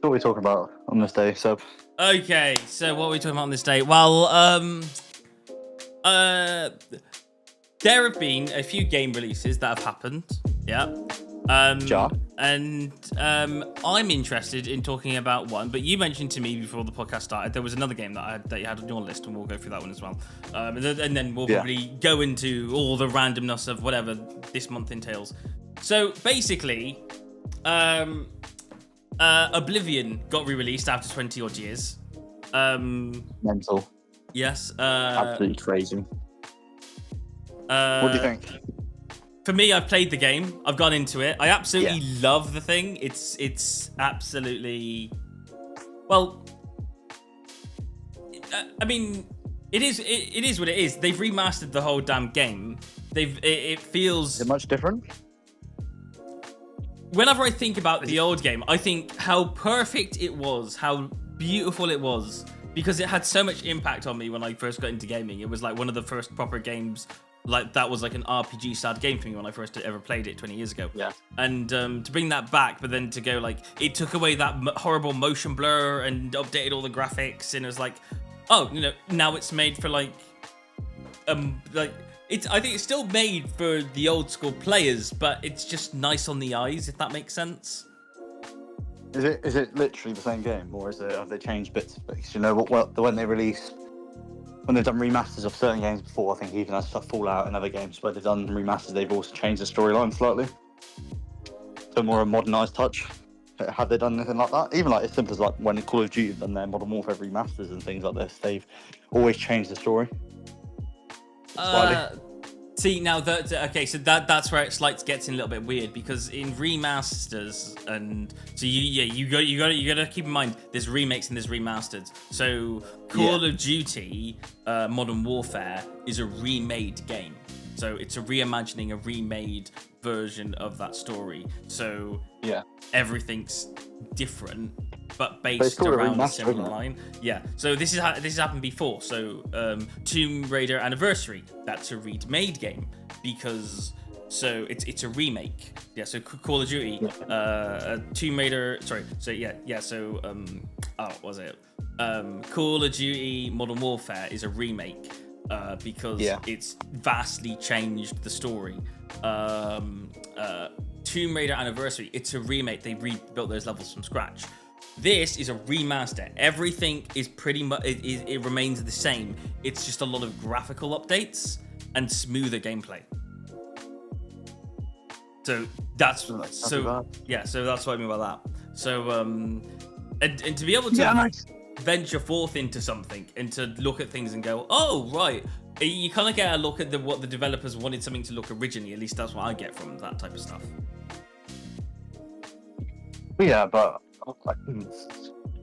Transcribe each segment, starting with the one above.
what we're talking about on this day, so. Okay, so what are we talking about on this day? Well, there have been a few game releases that have happened. Yeah. Ja. And I'm interested in talking about one, but you mentioned to me before the podcast started there was another game that you had on your list, and we'll go through that one as well. And then we'll probably go into all the randomness of whatever this month entails. So basically, Oblivion got re-released after 20 odd years. Mental. Yes. Absolutely crazy. What do you think? For me, I've played the game. I've gone into it. I absolutely love the thing. It's absolutely, well, I mean, it is what it is. They've remastered the whole damn game. It feels. Is it much different? Whenever I think about the old game, I think how perfect it was, how beautiful it was, because it had so much impact on me when I first got into gaming. It was like one of the first proper games. Like that was like an RPG style game for me when I first ever played it 20 years ago. Yeah. And to bring that back, but then to go like it took away that horrible motion blur and updated all the graphics, and it was like, oh, you know, now it's made for like it's. I think it's still made for the old school players, but it's just nice on the eyes, if that makes sense. Is it literally the same game, or have they changed bits of it? You know when they release. When they've done remasters of certain games before, I think even as stuff Fallout and other games where they've done remasters, they've also changed the storyline slightly to more a modernised touch. Have they done anything like that? Even like as simple as like when Call of Duty have done their Modern Warfare remasters and things like this, they've always changed the story. Slightly. See now okay, so that's where it gets in a little bit weird, because in remasters, and so you gotta keep in mind there's remakes and there's remastered. So Call of Duty Modern Warfare is a remade game, so it's a reimagining, a remade version of that story. So everything's different, but based around a similar line. Yeah. So this has happened before. So Tomb Raider Anniversary, that's a remade game because it's a remake. Yeah. So Call of Duty, Tomb Raider. Sorry. So So what was it? Call of Duty Modern Warfare is a remake because it's vastly changed the story. Tomb Raider Anniversary, it's a remake. They rebuilt those levels from scratch. This is a remaster. Everything is pretty much it remains the same. It's just a lot of graphical updates and smoother gameplay. So that's So that's what I mean by that. So and to be able to venture forth into something and to look at things and go, oh right, you kind of get a look at what the developers wanted something to look originally. At least that's what I get from that type of stuff. Yeah, but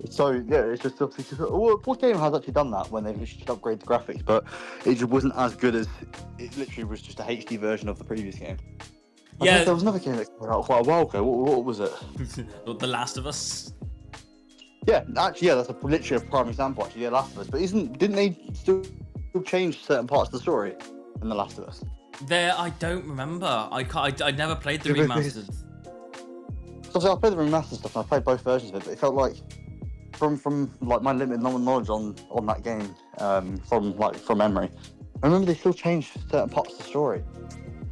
so it's just obviously. What game has actually done that when they've just upgraded the graphics, but it just wasn't as good as it literally was just a HD version of the previous game. There was another game that came out quite a while ago. What was it? The Last of Us. Yeah, actually, that's literally a prime example. Actually, Last of Us. But didn't they still change certain parts of the story in The Last of Us? I don't remember. I never played the remastered. Because I played the remastered stuff and I played both versions of it, but it felt like from like my limited knowledge on that game, from memory, I remember they still changed certain parts of the story.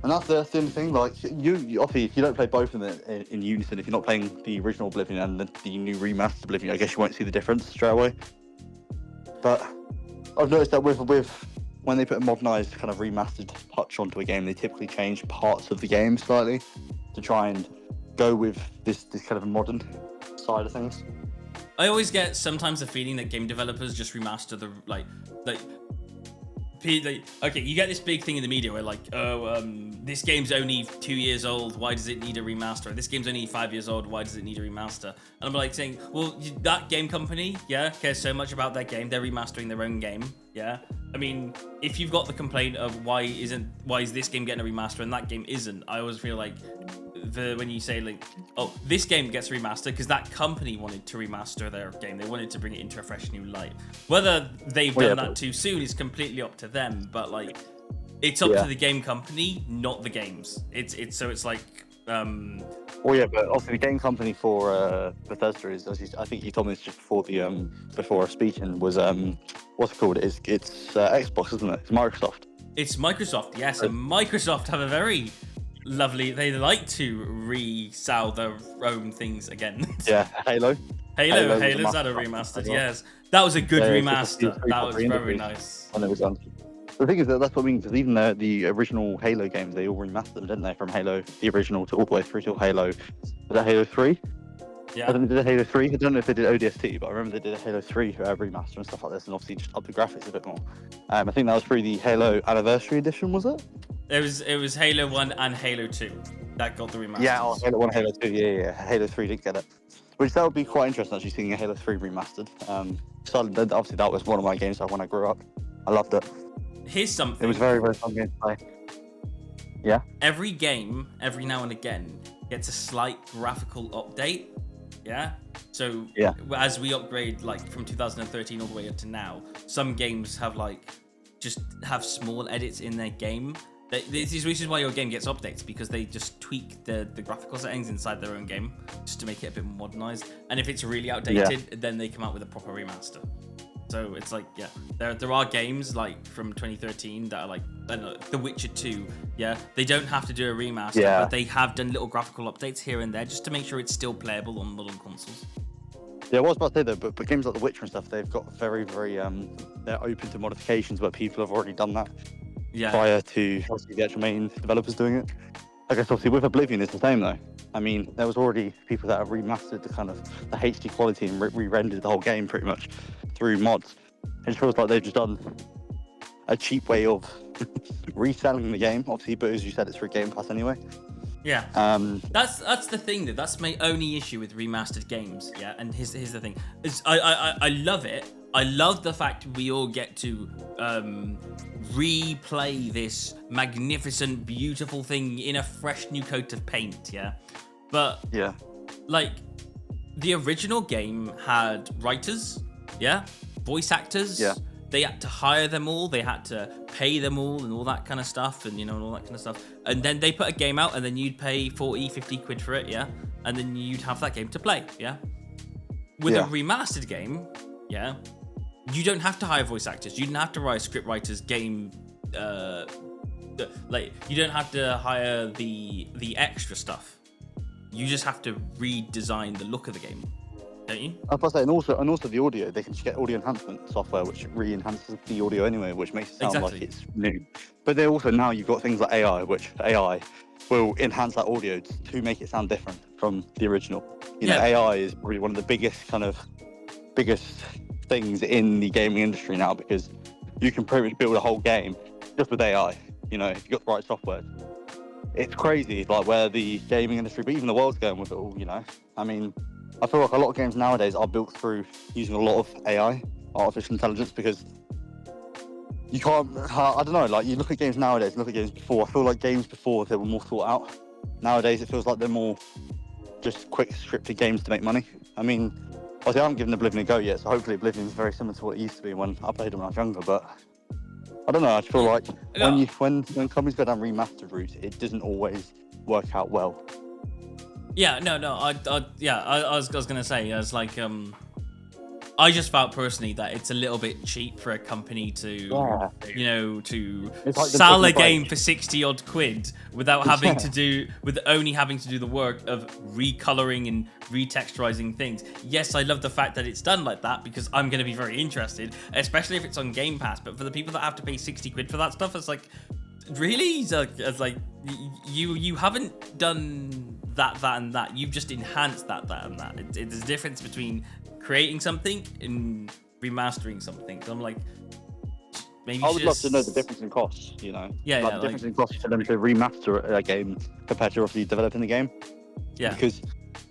And that's the only thing. Like you obviously, if you don't play both of them in unison, if you're not playing the original Oblivion and the new remastered Oblivion, I guess you won't see the difference straight away. But I've noticed that with when they put a modernised kind of remastered touch onto a game, they typically change parts of the game slightly to try and go with this kind of a modern side of things. I always get sometimes the feeling that game developers just remaster okay, you get this big thing in the media where this game's only 2 years old, why does it need a remaster? This game's only 5 years old, why does it need a remaster? And I'm like saying, well, that game company, cares so much about that game, they're remastering their own game, I mean, if you've got the complaint of why is this game getting a remaster and that game isn't, I always feel like when you say like, oh, this game gets remastered because that company wanted to remaster their game, they wanted to bring it into a fresh new light. Whether they've done that too soon is completely up to them, but like it's up to the game company, not the games. It's like Well, yeah, but obviously the game company for Bethesda is, I think you told me this just before the before speaking, was what's it called? It's Xbox, isn't it? It's Microsoft. It's Microsoft, yes, and Microsoft have a very lovely. They like to resell their own things again. Yeah, Halo's had a remastered. Yes, that was a good remaster. That was very nice. When it was done. The thing is that's what I mean, because even the original Halo games, they all remastered them, didn't they? From Halo, the original, to all the way through to Halo. Was that Halo 3? Yeah. I think they did a Halo 3. I don't know if they did ODST, but I remember they did a Halo 3 remaster and stuff like this, and obviously just up the graphics a bit more. I think that was through the Halo Anniversary Edition, was it? It was Halo 1 and Halo 2 that got the remaster. Yeah, Halo 1, Halo 2, yeah. Halo 3 didn't get it. Which that would be quite interesting, actually, seeing a Halo 3 remastered. So obviously that was one of my games when I grew up. I loved it. Here's something. It was very, very fun game to play. Yeah? Every game, every now and again, gets a slight graphical update. Yeah? So, yeah. As we upgrade, like, from 2013 all the way up to now, some games have, like, just have small edits in their game. This is why your game gets updates, because they just tweak the graphical settings inside their own game just to make it a bit more modernized. And if it's really outdated, then they come out with a proper remaster. So it's like, yeah, there are games like from 2013 that are like, I don't know, The Witcher 2, yeah, they don't have to do a remaster, but they have done little graphical updates here and there just to make sure it's still playable on modern consoles. Yeah, I was about to say though, but games like The Witcher and stuff, they've got very, very, they're open to modifications where people have already done that prior to obviously the actual main developers doing it. I guess obviously with Oblivion it's the same though. I mean, there was already people that have remastered the HD quality and re-rendered the whole game pretty much through mods. It feels like they've just done a cheap way of reselling the game, obviously, but as you said, it's through Game Pass anyway. Yeah. That's the thing though. That's my only issue with remastered games. Yeah, and here's the thing. I love it. I love the fact we all get to replay this magnificent, beautiful thing in a fresh new coat of paint. Yeah, but like the original game had writers, voice actors. Yeah. They had to hire them all. They had to pay them all and all that kind of stuff, and and all that kind of stuff. And then they put a game out, and then you'd pay 40, 50 quid for it, and then you'd have that game to play, With a remastered game, you don't have to hire voice actors. You don't have to write script writers, game, like you don't have to hire the extra stuff. You just have to redesign the look of the game. Don't you? I was about to say, and also the audio. They can just get audio enhancement software, which re-enhances the audio anyway, which makes it sound like it's new. But then also now you've got things like AI, which AI will enhance that audio to make it sound different from the original. You know, AI is probably one of the biggest things in the gaming industry now, because you can pretty much build a whole game just with AI. You know, if you've got the right software. It's crazy, like where the gaming industry, but even the world's going with it all. You know, I mean. I feel like a lot of games nowadays are built through using a lot of AI, artificial intelligence, because you can't, I don't know, like you look at games nowadays, look at games before, I feel like games before, they were more thought out. Nowadays, it feels like they're more just quick, scripted games to make money. I mean, obviously I haven't given Oblivion a go yet, so hopefully Oblivion is very similar to what it used to be when I played it when I was younger, but I don't know, I just feel like when companies go down remastered route, it doesn't always work out well. Yeah, no, I was gonna say, it's like, I just felt personally that it's a little bit cheap for a company to, to sell a game for 60 odd quid without having only having to do the work of recoloring and retexturizing things. Yes, I love the fact that it's done like that, because I'm gonna be very interested, especially if it's on Game Pass. But for the people that have to pay 60 quid for that stuff, it's like, really? It's like you haven't done that and that. You've just enhanced that and that. There's a difference between creating something and remastering something. So I'm like, maybe I would love to know the difference in costs. You know, the difference in costs for them to remaster a game compared to obviously developing the game. Yeah, because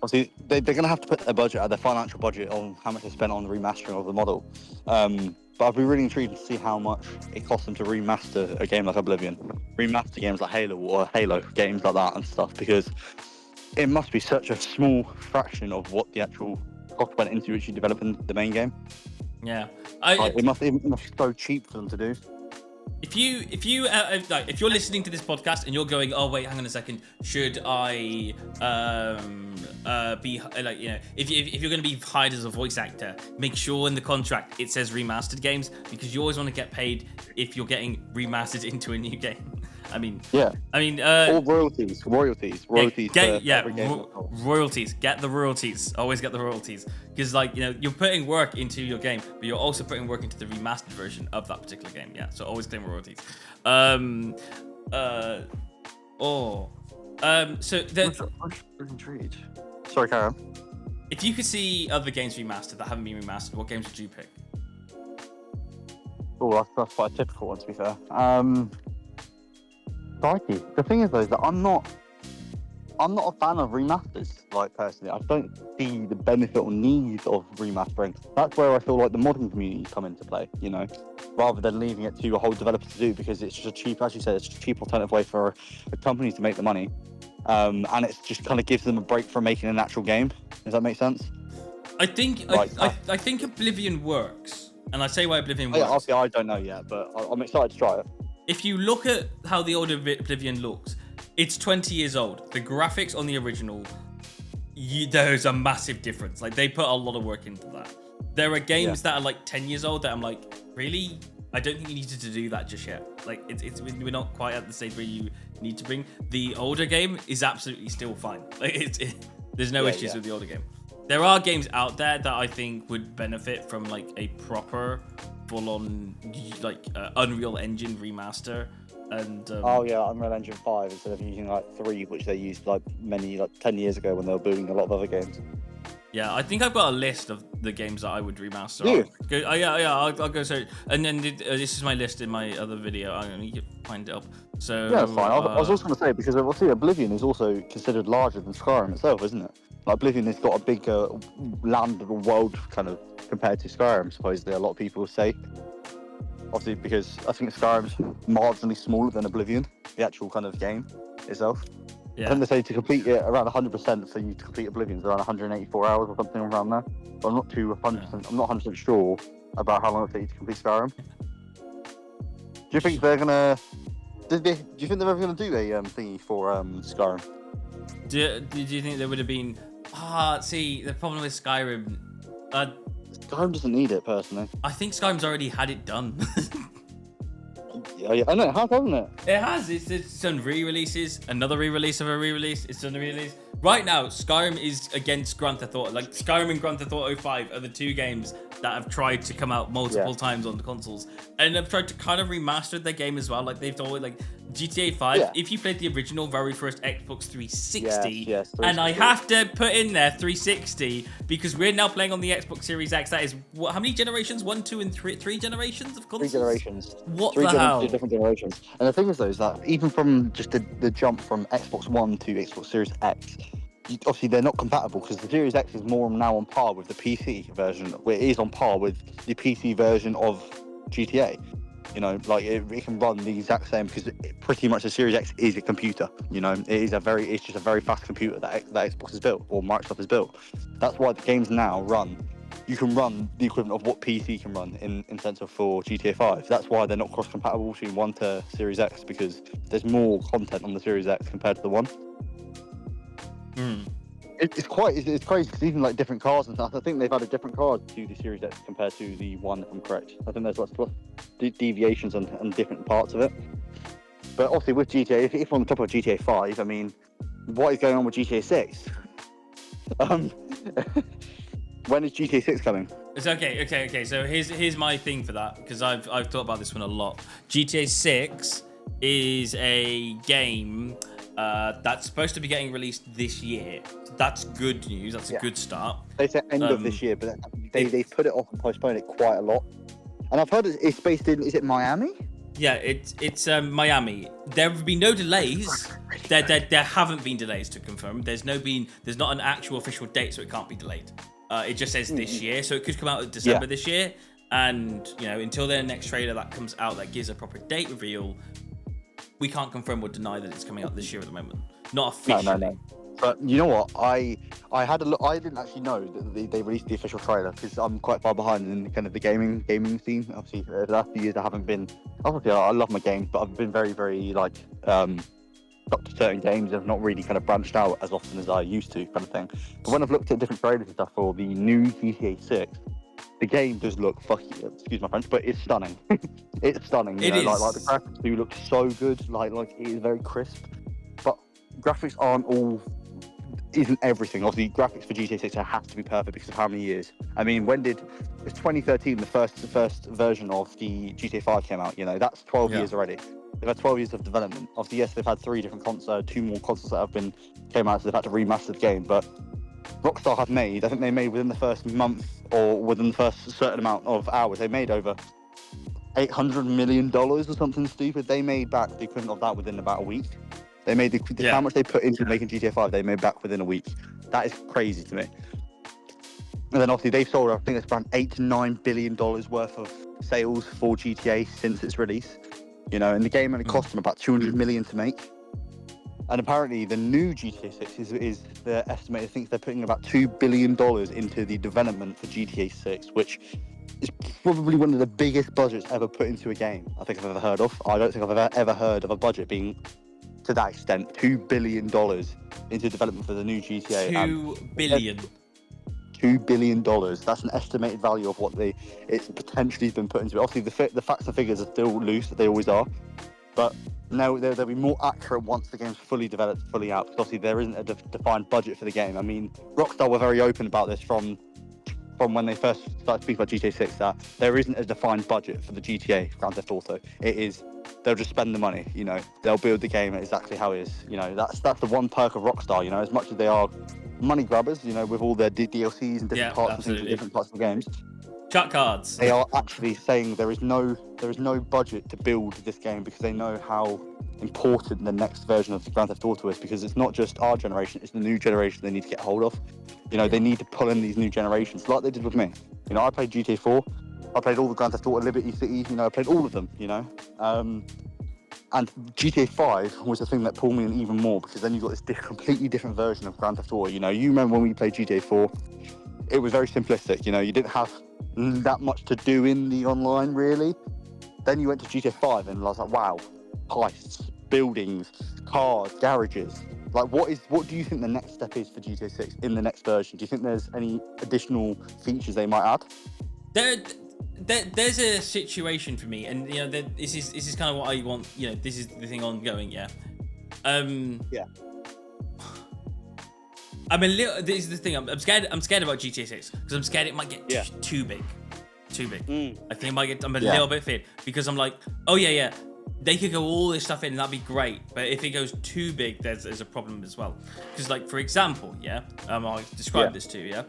obviously they're going to have to put their financial budget on how much they spent on the remastering of the model. But I'd be really intrigued to see how much it costs them to remaster a game like Oblivion, remaster games like Halo or Halo games like that and stuff, because it must be such a small fraction of what the actual cost went into actually developing the main game. Yeah, it must be so cheap for them to do. If you're listening to this podcast and you're going, oh wait, hang on a second, should I be like, you know, if you're going to be hired as a voice actor, make sure in the contract it says remastered games, because you always want to get paid if you're getting remastered into a new game. I mean, Yeah. I mean, or royalties. Royalties. Royalties. Get the royalties. Always get the royalties, because like, you know, you're putting work into your game, but you're also putting work into the remastered version of that particular game. Yeah, so always claim royalties. So I'm intrigued. Sorry, Karen. If you could see other games remastered that haven't been remastered, what games would you pick? Oh, that's quite a typical one, to be fair. Crikey. The thing is, though, is that I'm not a fan of remasters. Like, personally, I don't see the benefit or need of remastering. That's where I feel like the modding community come into play. You know, rather than leaving it to a whole developer to do, because it's just a cheap, as you said, it's a cheap alternative way for a company to make the money, and it just kind of gives them a break from making an actual game. Does that make sense? I think I think Oblivion works, and I say why Oblivion works. Yeah, obviously, I don't know yet, but I'm excited to try it. If you look at how the older Oblivion looks, it's 20 years old. The graphics on the original, there's a massive difference. Like, they put a lot of work into that. There are games that are like 10 years old that I'm like, really? I don't think you needed to do that just yet. Like, we're not quite at the stage where you need to bring. The older game is absolutely still fine. Like, there's no issues with the older game. There are games out there that I think would benefit from like a proper full-on like Unreal Engine remaster, and Unreal Engine 5 instead of using like 3, which they used like 10 years ago when they were building a lot of other games. Yeah, I think I've got a list of the games that I would remaster. I'll go search, and then this is my list in my other video. I'm gonna find it up. So yeah, that's fine. I was also going to say, because obviously Oblivion is also considered larger than Skyrim itself, isn't it? Like, Oblivion has got a big land of the world kind of compared to Skyrim, supposedly a lot of people say. Obviously, because I think Skyrim's marginally smaller than Oblivion, the actual kind of game itself. Yeah. I think they say to complete it around 100% for you to complete Oblivion is around 184 hours or something around there. But I'm not 100% sure about how long it takes to complete Skyrim. Do you think they're gonna? Do you think they're ever gonna do a thingy for Skyrim? Did you think there would have been? See, the problem with Skyrim. Skyrim doesn't need it, personally. I think Skyrim's already had it done. Yeah, I know it has, hasn't it? It has. It's done re-releases, another re-release of a re-release. It's done a re-release. Right now, Skyrim is against Grand Theft Auto. Like, Skyrim and Grand Theft Auto 5 are the two games that have tried to come out multiple times on the consoles, and have tried to kind of remaster their game as well. Like, they've always, like, GTA 5, if you played the original very first Xbox 360, and I have to put in there 360 because we're now playing on the Xbox Series X. That is, how many generations? 1, 2, and 3 generations of consoles? 3 generations. What the hell? Different generations. And the thing is, though, is that even from just the jump from Xbox One to Xbox Series X, obviously they're not compatible, because the Series X is more now on par with the PC version, where it is on par with the PC version of GTA. You know, like it can run the exact same, because pretty much the Series X is a computer. You know, it's just a very fast computer that Xbox has built, or Microsoft has built. That's why the games now run. You can run the equivalent of what PC can run in sense of for GTA 5. That's why they're not cross-compatible between 1 to Series X, because there's more content on the Series X compared to the 1. It's crazy, because even like different cars and stuff, I think they've added different cars to the Series X compared to the 1, if I'm correct. I think there's lots of deviations on different parts of it. But obviously with GTA, if we're on the top of GTA 5, I mean, what is going on with GTA 6? When is GTA 6 coming? It's okay. So here's my thing for that, because I've thought about this one a lot. GTA 6 is a game that's supposed to be getting released this year. So that's good news. That's a good start. They said end of this year, but they put it off and postponed it quite a lot. And I've heard it's based in, is it Miami? Yeah, it's Miami. There have been no delays. There haven't been delays to confirm. There's not an actual official date, so it can't be delayed. It just says this year, so it could come out in December this year. And you know, until their next trailer that comes out that gives a proper date reveal, we can't confirm or deny that it's coming out this year at the moment. Not officially. But you know what? I had a look. I didn't actually know that they released the official trailer because I'm quite far behind in kind of the gaming scene. Obviously, the last few years I haven't been. Obviously, I love my games, but I've been very, very like stuck to certain games. I've not really kind of branched out as often as I used to, kind of thing. But when I've looked at different trailers and stuff for the new GTA 6, the game does look excuse my French, but it's stunning. It's stunning. You It know, is. like the graphics do look so good. Like it is very crisp. But graphics isn't everything. Obviously, graphics for GTA 6 have to be perfect because of how many years. I mean, it's 2013 the first version of the GTA 5 came out. You know, that's 12 years already. They've had 12 years of development. Obviously, yes, they've had two more consoles that came out, so they've had to remaster the game. But Rockstar have made, I think they made within the first month or within the first certain amount of hours, they made over $800 million or something stupid. They made back the equivalent of that within about a week. They made how much they put into making GTA 5, they made back within a week. That is crazy to me. And then obviously they've sold, I think it's around $8 to $9 billion worth of sales for GTA since its release. You know, and the game only cost them about 200 million to make. And apparently the new GTA 6 is the estimate. I think they're putting about $2 billion into the development for GTA 6, which is probably one of the biggest budgets ever put into a game I think I've ever heard of. I don't think I've ever heard of a budget being to that extent. $2 billion into development for the new GTA. $2 billion. $2 billion. That's an estimated value of what it's potentially been put into it. Obviously, the facts and figures are still loose, they always are. But now they'll be more accurate once the game's fully developed, fully out. Because obviously, there isn't a defined budget for the game. I mean, Rockstar were very open about this from when they first started speaking about GTA 6, that there isn't a defined budget for the GTA Grand Theft Auto. It is, they'll just spend the money, you know, they'll build the game exactly how it is. You know, that's the one perk of Rockstar, you know, as much as they are money grabbers, you know, with all their DLCs and different parts and things in different parts of the games. Chat cards. They are actually saying there is no budget to build this game because they know how important the next version of the Grand Theft Auto is, because it's not just our generation, it's the new generation they need to get hold of. You know, they need to pull in these new generations like they did with me. You know, I played GTA 4, I played all the Grand Theft Auto, Liberty City, you know, I played all of them, you know. And GTA 5 was the thing that pulled me in even more, because then you got this completely different version of Grand Theft Auto. You know, you remember when we played GTA 4, it was very simplistic, you know, you didn't have that much to do in the online, really. Then you went to GTA 5 and I was like, wow, heists, buildings, cars, garages. Like, what do you think the next step is for GTA 6 in the next version? Do you think there's any additional features they might add? There's a situation for me, and you know, this is kind of what I want. You know, this is the thing ongoing. Yeah. Yeah. I'm a little. This is the thing. I'm scared. I'm scared about GTA 6 because I'm scared it might get too big. Too big. I think it might get. I'm a little bit feared because I'm like, oh yeah. They could go all this stuff in, and that'd be great. But if it goes too big, there's a problem as well. Because, like, for example, I'll describe this to you.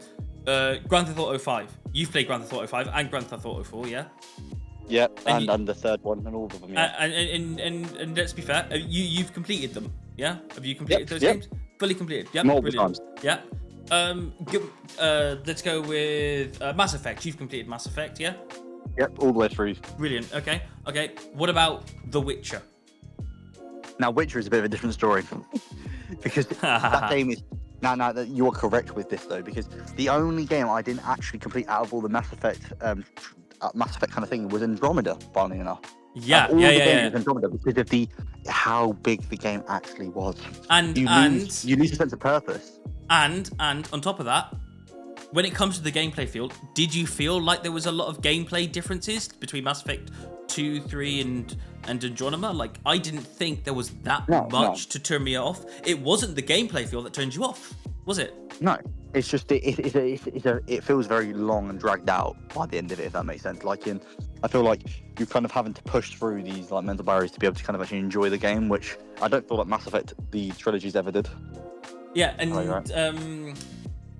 Grand Theft Auto 5. You've played Grand Theft Auto 5 and Grand Theft Auto 4, yeah? Yep, and the third one and all of them, yeah. And let's be fair, you've completed them, yeah? Have you completed those games? Fully completed, yeah? Multiple times. Yeah. Let's go with Mass Effect. You've completed Mass Effect, yeah? Yep, all the way through. Brilliant. Okay. What about The Witcher? Now, Witcher is a bit of a different story because that game is. Now that you are correct with this though, because the only game I didn't actually complete out of all the Mass Effect kind of thing was Andromeda. Funnily enough. Yeah. Andromeda, because of how big the game actually was. And you lose a sense of purpose. And on top of that, when it comes to the gameplay field, did you feel like there was a lot of gameplay differences between Mass Effect 2, 3, and Andromeda? Like, I didn't think there was that much to turn me off. It wasn't the gameplay field that turned you off, was it? No, it's just it feels very long and dragged out by the end of it, if that makes sense. I feel like you're kind of having to push through these like mental barriers to be able to kind of actually enjoy the game, which I don't feel like Mass Effect the trilogies ever did. Yeah, and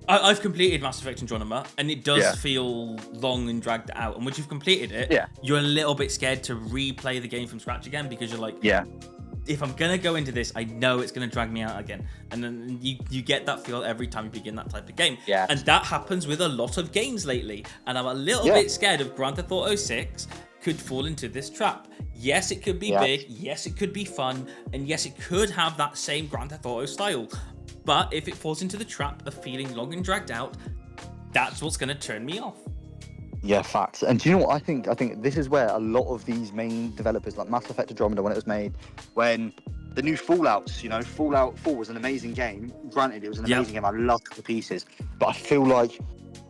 I've completed Mass Effect Andromeda, and it does feel long and dragged out. And once you've completed it, you're a little bit scared to replay the game from scratch again, because you're like, if I'm gonna go into this, I know it's gonna drag me out again. And then you get that feel every time you begin that type of game. Yeah. And that happens with a lot of games lately. And I'm a little bit scared of Grand Theft Auto 6 could fall into this trap. Yes, it could be big. Yes, it could be fun. And yes, it could have that same Grand Theft Auto style. But if it falls into the trap of feeling long and dragged out, that's what's going to turn me off. Yeah, facts. And do you know what I think? I think this is where a lot of these main developers, like Mass Effect Andromeda, when it was made, when the new Fallouts, you know, Fallout 4 was an amazing game. Granted, it was an amazing game. I loved the pieces, but I feel like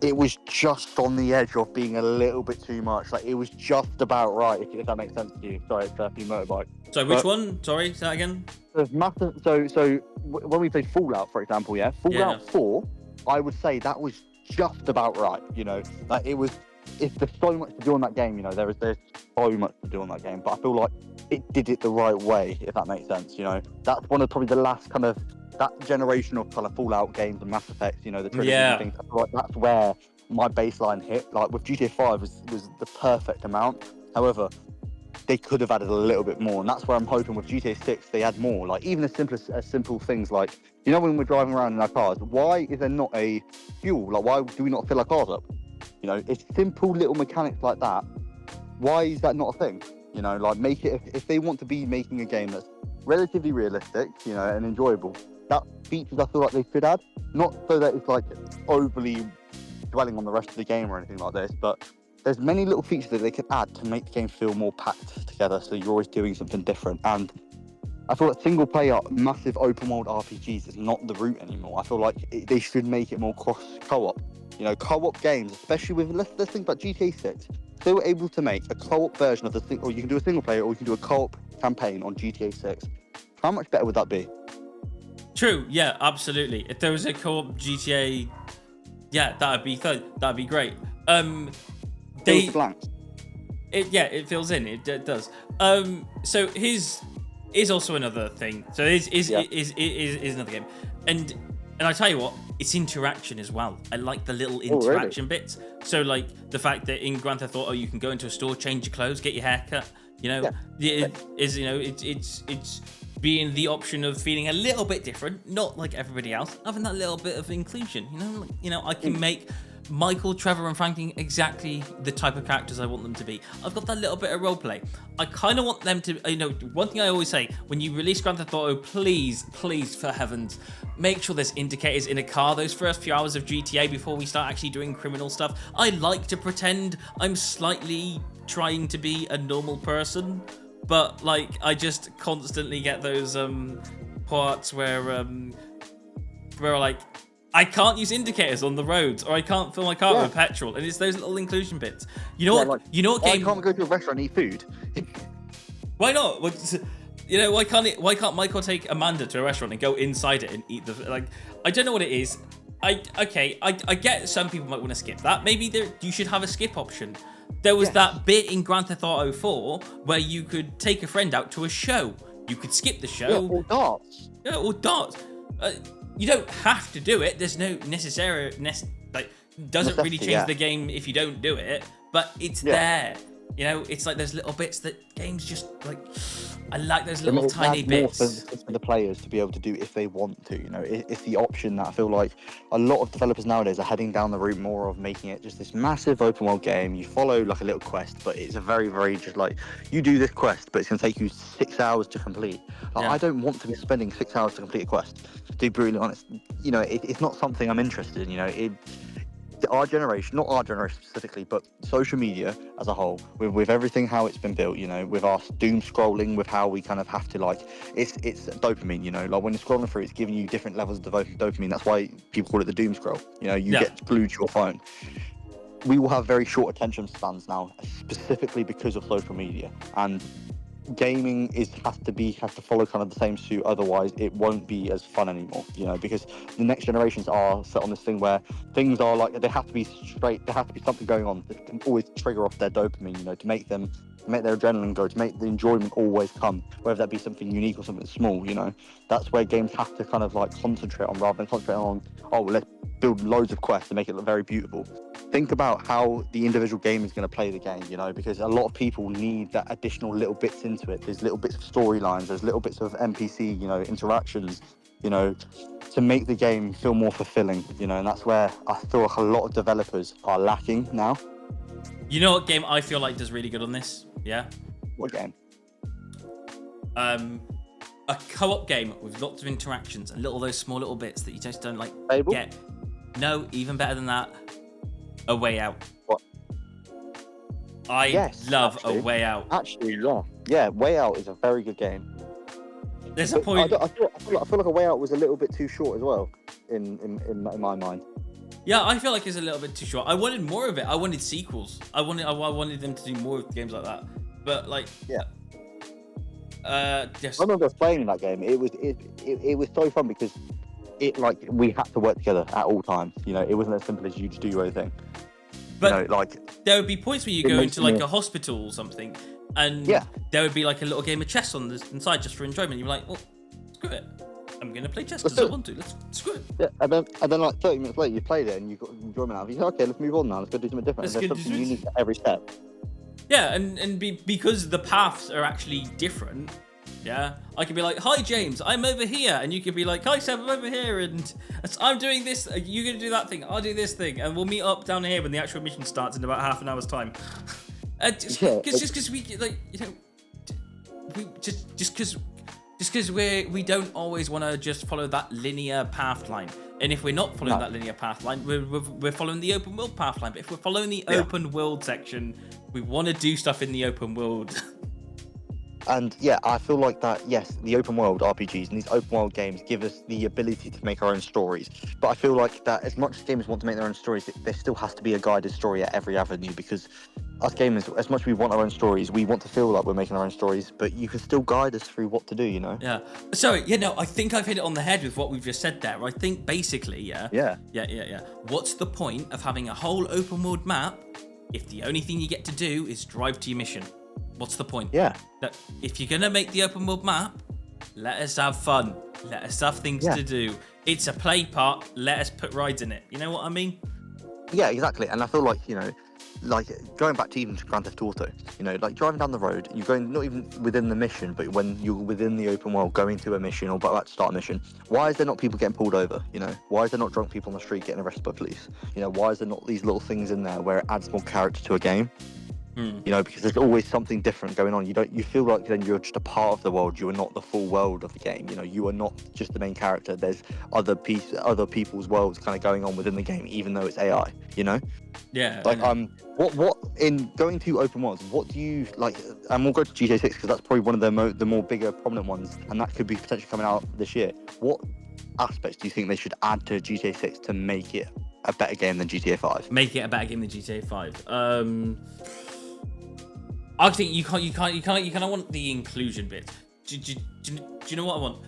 it was just on the edge of being a little bit too much. Like, it was just about right, if that makes sense to you. Sorry, it's a few motorbike. So which one? Sorry, say that again. So when we played Fallout, for example, Fallout 4, I would say that was just about right. You know, like there's so much to do on that game. You know, there's so much to do on that game, but I feel like it did it the right way, if that makes sense. You know, that's one of probably the last kind of that generation of kind of Fallout games and Mass Effect. You know, the trilogy and things. I feel like that's where my baseline hit. Like with GTA 5 was the perfect amount. However, they could have added a little bit more, and that's where I'm hoping with GTA 6 they add more. Like even as simple things like, you know, when we're driving around in our cars, why is there not a fuel? Like, why do we not fill our cars up? You know, it's simple little mechanics like that. Why is that not a thing? You know, like make it, if they want to be making a game that's relatively realistic, you know, and enjoyable, that features I feel like they should add. Not so that it's like overly dwelling on the rest of the game or anything like this, but there's many little features that they can add to make the game feel more packed together, so you're always doing something different. And I feel like single player, massive open world RPGs is not the route anymore. I feel like they should make it more co-op. You know, co-op games, especially with, let's think about GTA 6. They were able to make a co-op version of the thing, or you can do a single player, or you can do a co-op campaign on GTA 6. How much better would that be? True, yeah, absolutely. If there was a co-op GTA, yeah, that'd be great. They blanks. It fills in. It does. So here's also another thing. So is another game, and I tell you what, it's interaction as well. I like the little interaction bits. So like the fact that in Grand Theft Auto you can go into a store, change your clothes, get your hair cut. You know, it's being the option of feeling a little bit different, not like everybody else, having that little bit of inclusion. You know, I can make Michael, Trevor, and Franklin exactly the type of characters I want them to be. I've got that little bit of roleplay. I kind of want them to, you know, one thing I always say, when you release Grand Theft Auto, please, for heavens, make sure there's indicators in a car those first few hours of GTA before we start actually doing criminal stuff. I like to pretend I'm slightly trying to be a normal person, but like I just constantly get those parts where like I can't use indicators on the roads, or I can't fill my car with petrol, and it's those little inclusion bits. You know what? Like, you know what game? I can't go to a restaurant and eat food. Why not? You know, why can't Michael take Amanda to a restaurant and go inside it and eat the like? I don't know what it is. I get some people might want to skip that. Maybe you should have a skip option. There was that bit in Grand Theft Auto 4 where you could take a friend out to a show. You could skip the show. Yeah, or darts. Yeah, or darts. You don't have to do it. There's no doesn't really change the game if you don't do it, but it's there. You know, it's like those little bits that games just like. I like those little tiny bits for the players to be able to do if they want to. You know, it's the option that I feel like a lot of developers nowadays are heading down the route more of making it just this massive open world game. You follow like a little quest, but it's a very, very just like you do this quest, but it's going to take you 6 hours to complete. Like, I don't want to be spending 6 hours to complete a quest. To be brutally honest, you know, it's not something I'm interested in. You know, our generation, not our generation specifically, but social media as a whole, with everything how it's been built, you know, with our doom scrolling, with how we kind of have to like, it's dopamine, you know, like when you're scrolling through, it's giving you different levels of dopamine. That's why people call it the doom scroll. You know, you get glued to your phone. We will have very short attention spans now, specifically because of social media, and gaming has to follow kind of the same suit, otherwise it won't be as fun anymore, you know, because the next generations are set on this thing where things are like they have to be straight, there has to be something going on that can always trigger off their dopamine, you know, to make their adrenaline go, to make the enjoyment always come, whether that be something unique or something small. You know, that's where games have to kind of like concentrate on, rather than concentrate on, oh, let's build loads of quests to make it look very beautiful. Think about how the individual game is going to play the game, you know, because a lot of people need that additional little bits into it. There's little bits of storylines, there's little bits of NPC, you know, interactions, you know, to make the game feel more fulfilling, you know, and that's where I feel like a lot of developers are lacking now. You know what game I feel like does really good on this? Yeah? What game? a co-op game with lots of interactions and those small little bits that you just don't like Fable? get. No, even better than that, A Way Out. What? I love actually. A Way Out. Actually, yeah. Way Out is a very good game. There's a point. I feel like A Way Out was a little bit too short as well, in my mind. Yeah, I feel like it's a little bit too short. I wanted more of it. I wanted sequels. I wanted them to do more of games like that. But like, just I remember playing that game. It was so fun because we had to work together at all times. You know, it wasn't as simple as you just do your own thing. But you know, like there would be points where you go into like a hospital or something, and there would be like a little game of chess on the inside just for enjoyment. You're like, well, screw it. I'm going to play chess because I want to. Let's screw it. Yeah, and then like 30 minutes later, you played it and you got enjoyment out of it. You said, okay, let's move on now. Let's go do something different. There's something unique at every step. Yeah, because the paths are actually different. Yeah, I could be like, hi James, I'm over here, and you could be like, hi Seb, I'm over here, and I'm doing this. You're going to do that thing. I'll do this thing, and we'll meet up down here when the actual mission starts in about half an hour's time. Just because we like, you know, we just because we don't always want to just follow that linear path line. And if we're not following that linear path line, we're following the open world path line. But if we're following the open world section, we want to do stuff in the open world. And I feel like that, yes, the open world RPGs and these open world games give us the ability to make our own stories. But I feel like that as much as gamers want to make their own stories, there still has to be a guided story at every avenue, because us gamers, as much as we want our own stories, we want to feel like we're making our own stories, but you can still guide us through what to do, you know? Yeah. Sorry, I think I've hit it on the head with what we've just said there. I think basically, Yeah. What's the point of having a whole open world map if the only thing you get to do is drive to your mission? What's the point? Yeah. That if you're gonna make the open world map, let us have fun. Let us have things to do. It's a play park. Let us put rides in it. You know what I mean? Yeah, exactly. And I feel like, you know, like going back to even Grand Theft Auto, you know, like driving down the road, you're going not even within the mission, but when you're within the open world, going to a mission or about to start a mission, why is there not people getting pulled over? You know, why is there not drunk people on the street getting arrested by police? You know, why is there not these little things in there where it adds more character to a game? You know, because there's always something different going on. You feel like then you're just a part of the world. You are not the full world of the game. You know, you are not just the main character. There's other people's worlds kind of going on within the game, even though it's AI. You know? Yeah. Like what in going to open worlds? What do you like? And we'll go to GTA 6 because that's probably one of the more bigger prominent ones, and that could be potentially coming out this year. What aspects do you think they should add to GTA 6 to make it a better game than GTA 5? Make it a better game than GTA 5. I think you kind of want the inclusion bit. Do you know what I want?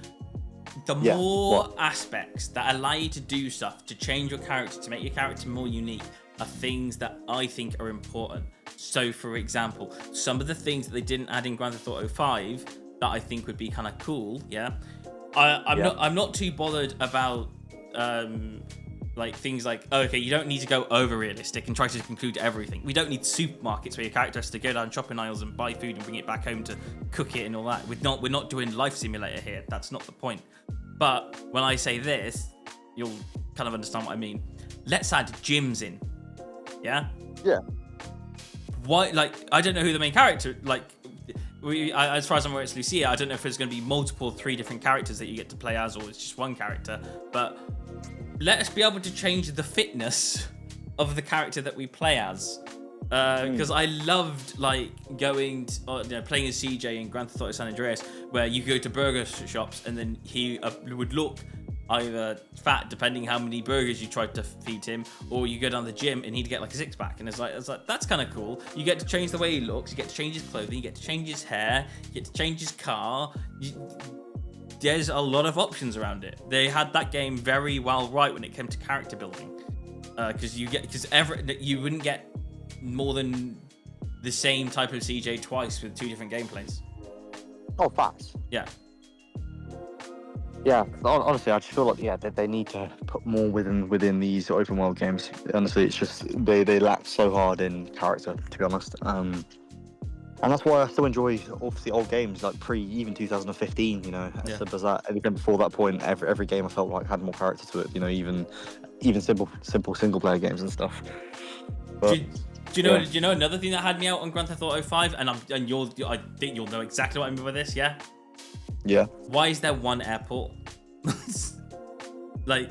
The more aspects that allow you to do stuff, to change your character, to make your character more unique, are things that I think are important. So, for example, some of the things that they didn't add in Grand Theft Auto 5 that I think would be kind of cool. I'm not too bothered about like things like, okay, you don't need to go over realistic and try to conclude everything. We don't need supermarkets where your character has to go down shopping aisles and buy food and bring it back home to cook it and all that. We're not doing Life Simulator here. That's not the point. But when I say this, you'll kind of understand what I mean. Let's add gyms in. Yeah? Yeah. Why? Like, I don't know who the main character, like, as far as I'm aware, it's Lucia. I don't know if there's going to be multiple 3 different characters that you get to play as, or it's just one character. But let us be able to change the fitness of the character that we play as. Because I loved like going to, playing as CJ in Grand Theft Auto San Andreas, where you go to burger shops and then he would look either fat depending how many burgers you tried to feed him, or you go down the gym and he'd get like a 6-pack, and it's like that's kind of cool. You get to change the way he looks, you get to change his clothing, you get to change his hair, you get to change his car. There's a lot of options around it. They had that game very well right when it came to character building, because you wouldn't get more than the same type of CJ twice with 2 different gameplays. Oh, facts. Yeah. Yeah, honestly, I just feel like they need to put more within these open world games. Honestly, it's just they lack so hard in character, to be honest. And that's why I still enjoy obviously old games like even 2015. You know, as simple as that. Anything before that point, every game I felt like had more character to it. You know, even simple single player games and stuff. But, do you know another thing that had me out on Grand Theft Auto 5, and I think you'll know exactly what I mean by this, yeah? Yeah. Why is there one airport? Like,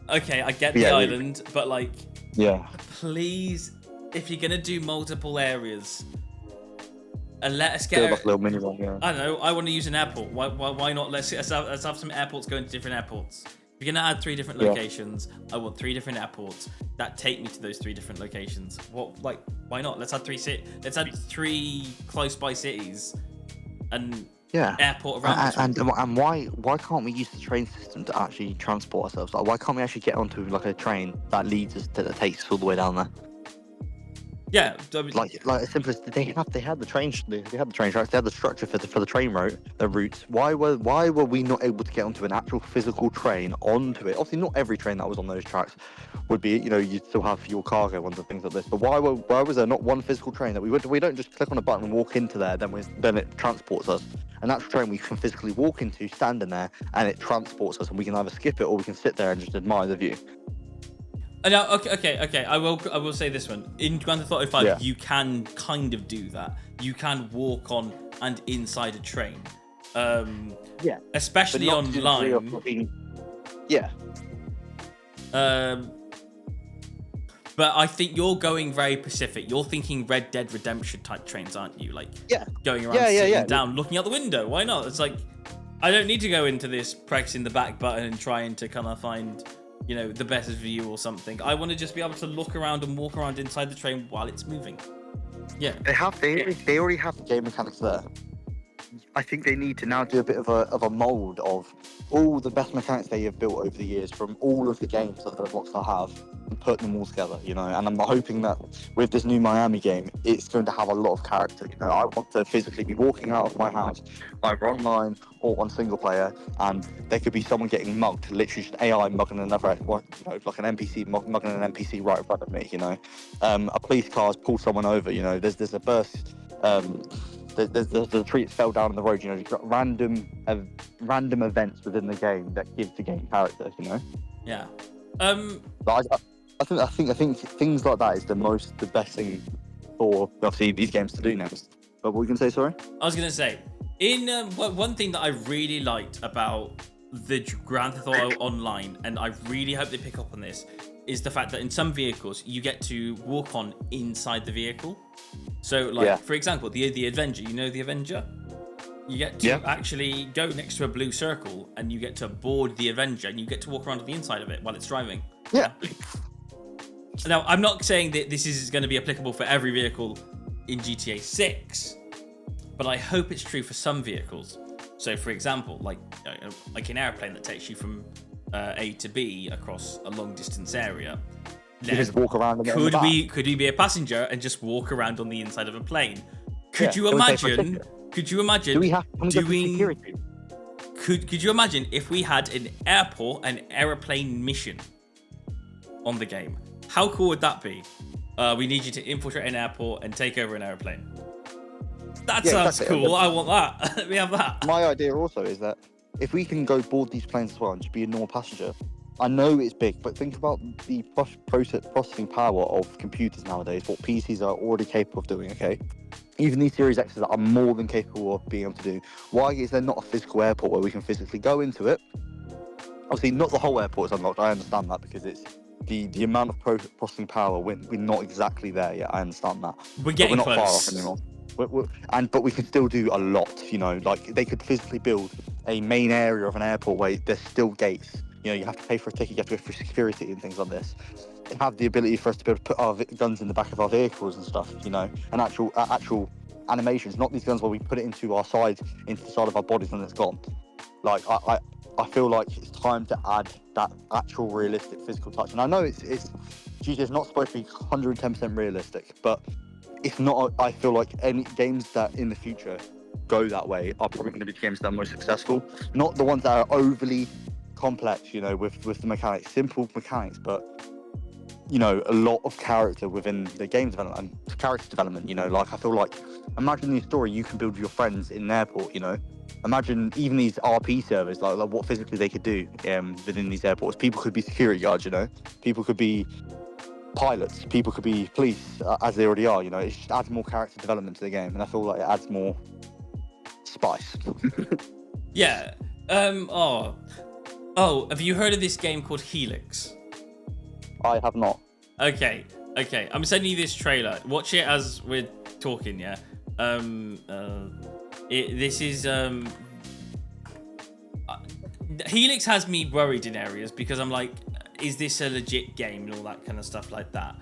okay, I get the Yeah, island, but like, yeah. please, if you're gonna do multiple areas, and let us Build get. like a little mini one, yeah. I don't know. I want to use an airport. Why not? Let's have some airports going to different airports. If you're gonna add 3 different locations, I want 3 different airports that take me to those 3 different locations. Why not? Let's add 3 Let's add 3 close by cities, and airport around. And why can't we use the train system to actually transport ourselves? Like, why can't we actually get onto like a train that leads us that takes us all the way down there? Yeah, Like as simple as they had the train tracks, they had the structure for the train routes. Why were we not able to get onto an actual physical train onto it? Obviously, not every train that was on those tracks would be, you'd still have your cargo ones and things like this. But why was there not one physical train that we don't just click on a button and walk into there, then it transports us? An actual train we can physically walk into, stand in there, and it transports us, and we can either skip it or we can sit there and just admire the view. Now, okay. I will say this one. In Grand Theft Auto 5, you can kind of do that. You can walk on and inside a train. Especially online. Yeah. But I think you're going very Pacific. You're thinking Red Dead Redemption type trains, aren't you? Like, going around sitting down, looking out the window. Why not? It's like, I don't need to go into this pressing the back button and trying to kind of find, the best view or something. I want to just be able to look around and walk around inside the train while it's moving. Yeah. They already have the game mechanics there. I think they need to now do a bit of a mold of all the best mechanics they have built over the years from all of the games that Rockstar have and put them all together, and I'm hoping that with this new Miami game, it's going to have a lot of character. I want to physically be walking out of my house, either online or on single player, and there could be someone getting mugged, literally just AI mugging another, like an NPC mugging an NPC right in front of me, a police car's pulled someone over, there's a burst, the tree that fell down on the road, you've got random events within the game that give the game character, Yeah. I think things like that is the best thing for obviously these games to do next. But what were you gonna say? Sorry. I was gonna say, one thing that I really liked about the Grand Theft Auto Online, and I really hope they pick up on this, is the fact that in some vehicles you get to walk on inside the vehicle. So, for example, the Avenger. The Avenger. You get to actually go next to a blue circle, and you get to board the Avenger, and you get to walk around on the inside of it while it's driving. Yeah. Now, I'm not saying that this is going to be applicable for every vehicle in GTA 6, but I hope it's true for some vehicles. So, for example, like an airplane that takes you from A to B across a long distance area. You just walk around. Could we be a passenger and just walk around on the inside of a plane? Could you imagine? Could you imagine do we have doing security? Could you imagine if we had an airplane mission on the game? How cool would that be? We need you to infiltrate an airport and take over an airplane. That sounds cool. I want that. Let me have that. My idea also is that if we can go board these planes as well and just be a normal passenger, I know it's big, but think about the processing power of computers nowadays, what PCs are already capable of doing, okay? Even these Series X's are more than capable of being able to do. Why is there not a physical airport where we can physically go into it? Obviously, not the whole airport is unlocked. I understand that because it's the amount of processing power, we're not exactly there yet. I understand that. We're getting close. We're not close. far off anymore. But we can still do a lot, like they could physically build a main area of an airport where there's still gates. You have to pay for a ticket, you have to go through security and things like this. And have the ability for us to be able to put our guns in the back of our vehicles and stuff, and actual animations, not these guns where we put it into the side of our bodies and it's gone. Like, I feel like it's time to add that actual realistic physical touch. And I know it's not supposed to be 110% realistic, but it's not. I feel like any games that in the future go that way are probably going to be the games that are most successful. Not the ones that are overly complex, with the mechanics, simple mechanics, but a lot of character within the game development and character development. Like, I feel like, imagine the story you can build with your friends in an airport. Imagine even these RP servers, like what physically they could do within these airports. People could be security guards, people could be pilots, people could be police, as they already are. It just adds more character development to the game, and I feel like it adds more spice. Yeah. Have you heard of this game called Helix? I have not. Okay. I'm sending you this trailer. Watch it as we're talking. Yeah. This is Helix has me worried in areas because I'm like, is this a legit game and all that kind of stuff like that.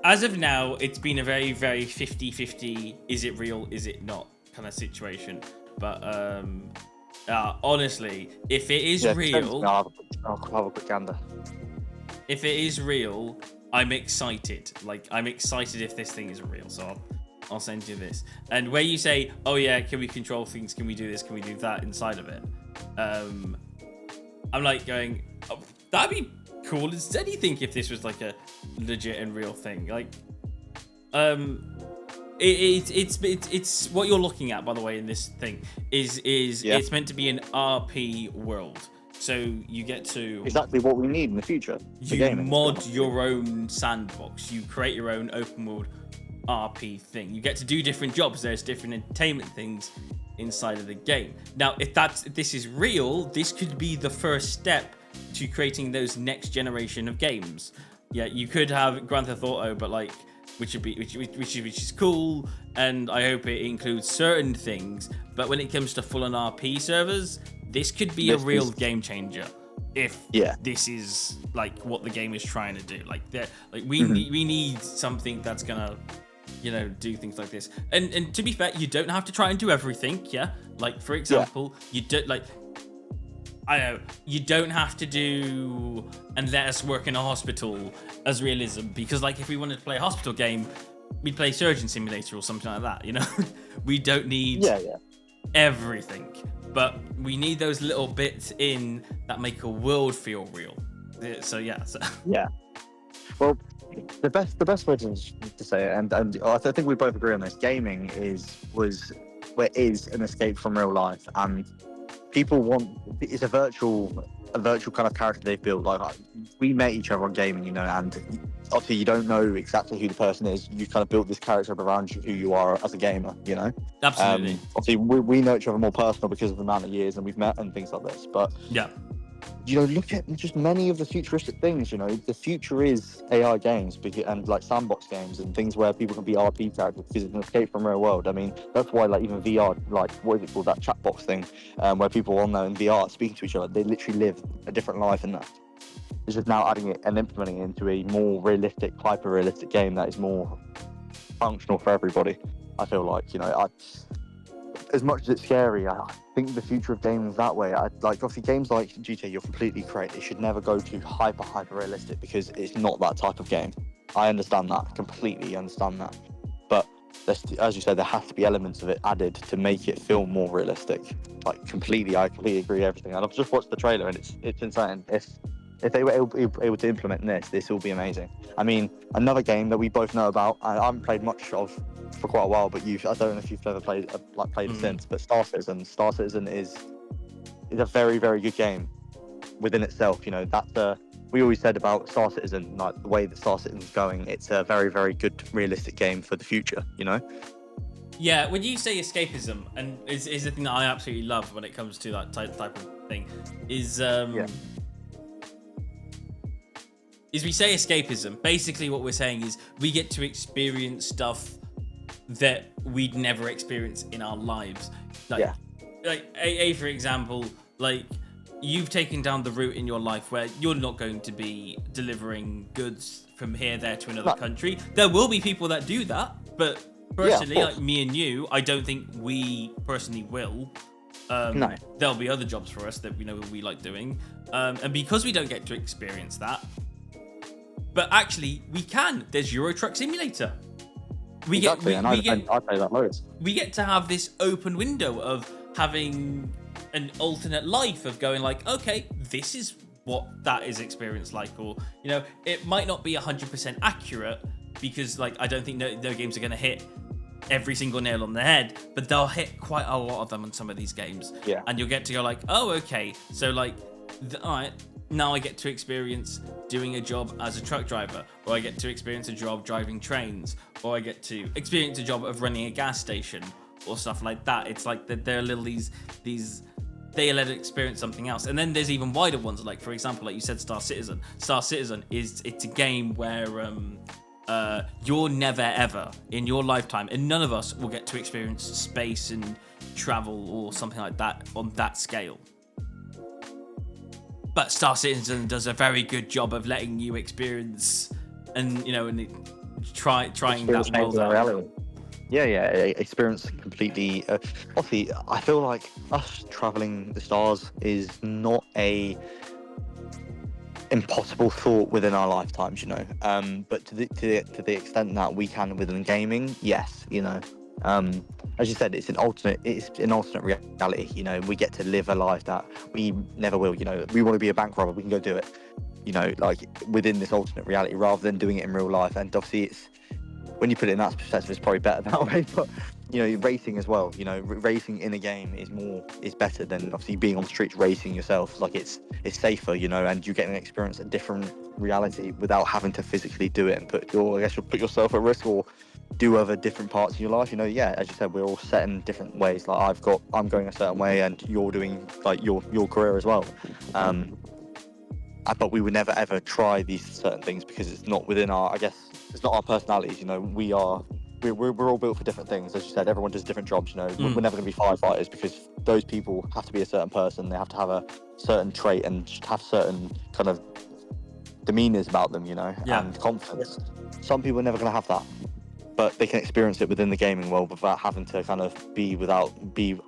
As of now, it's been a very, very 50-50, is it real, is it not kind of situation. But honestly, if it is real, I'll have a quick gander. if it is real, I'm excited. Like, I'm excited if this thing is real. So I'll send you this. And where you say, oh yeah, can we control things? Can we do this? Can we do that inside of it? I'm like going, oh, that'd be cool. Instead, you think if this was like a legit and real thing, like, it's what you're looking at, by the way, in this thing is it's meant to be an RP world. So you get to exactly what we need in the future. You mod your own sandbox. You create your own open world RP thing. You get to do different jobs. There's different entertainment things inside of the game. Now, if this is real, this could be the first step to creating those next generation of games. Yeah, you could have Grand Theft Auto, but like, which is cool, and I hope it includes certain things. But when it comes to full-on RP servers, this could be a real game changer. If this is like what the game is trying to do, we need something that's gonna, do things like this. And to be fair, you don't have to try and do everything. Yeah, like for example, you don't like. I know you don't have to do and let us work in a hospital as realism, because like if we wanted to play a hospital game, we'd play Surgeon Simulator or something like that. We don't need everything, but we need those little bits in that make a world feel real. So yeah. Well, the best way to say it, and I think we both agree on this. Gaming is an escape from real life, and people it's a virtual kind of character they've built. Like we met each other on gaming, and obviously you don't know exactly who the person is. You kind of built this character around who you are as a gamer. Absolutely. Obviously we know each other more personal because of the amount of years and we've met and things like this. But yeah. Look at just many of the futuristic things. The future is AI games and like sandbox games and things where people can be RP characters because it's an escape from real world. I mean, that's why like even VR, like what is it called, that chat box thing, where people on there in VR speaking to each other, they literally live a different life in that. It's just now adding it and implementing it into a more realistic, hyper-realistic game that is more functional for everybody. I feel like, as much as it's scary, I think the future of gaming is that way. Obviously games like GTA, you're completely correct. It should never go to hyper realistic because it's not that type of game. I understand that, completely understand that. But as you said, there has to be elements of it added to make it feel more realistic. I completely agree with everything. And I've just watched the trailer and it's insane. If they were able to implement this will be amazing. I mean, another game that we both know about, I haven't played much of for quite a while, but I don't know if you've ever played it since, but Star Citizen is a very, very good game within itself. We always said about Star Citizen, like the way that Star Citizen's going, it's a very, very good realistic game for the future, Yeah, when you say escapism, and is the thing that I absolutely love when it comes to that type of thing, is we say escapism. Basically what we're saying is we get to experience stuff that we'd never experience in our lives. Like for example, like you've taken down the route in your life where you're not going to be delivering goods from here, there to another country. There will be people that do that, but personally, like me and you, I don't think we personally will. No. There'll be other jobs for us that we like doing. And because we don't get to experience that, but actually we can. There's Euro Truck Simulator. I play that loads. We get to have this open window of having an alternate life of going like, okay, this is what that is experienced like, or it might not be 100% accurate because like I don't think no games are going to hit every single nail on the head, but they'll hit quite a lot of them on some of these games. Yeah, and you'll get to go like, oh, okay, so like, all right. Now I get to experience doing a job as a truck driver, or I get to experience a job driving trains, or I get to experience a job of running a gas station, or stuff like that. It's like that they're little these they let it experience something else. And then there's even wider ones, like for example, like you said, Star Citizen. Star Citizen it's a game where you're never ever in your lifetime, and none of us will get to experience space and travel or something like that on that scale. But Star Citizen does a very good job of letting you experience and trying that world out. Yeah, experience completely. Obviously, I feel like us traveling the stars is not a impossible thought within our lifetimes, but to the extent that we can within gaming, yes, as you said, it's an alternate reality. We get to live a life that we never will. We want to be a bank robber, we can go do it, like within this alternate reality rather than doing it in real life. And obviously it's, when you put it in that perspective, it's probably better that way. But racing as well, racing in a game is better than obviously being on the streets racing yourself. Like it's safer, and you get an experience a different reality without having to physically do it and you'll put yourself at risk or do other different parts of your life. As you said, we're all set in different ways. Like I'm going a certain way and you're doing like your career as well. But we would never ever try these certain things because it's not within it's not our personalities. We're all built for different things. As you said, everyone does different jobs. We're never going to be firefighters because those people have to be a certain person. They have to have a certain trait and have certain kind of demeanors about them, and confidence. Some people are never going to have that, but they can experience it within the gaming world without having to kind of be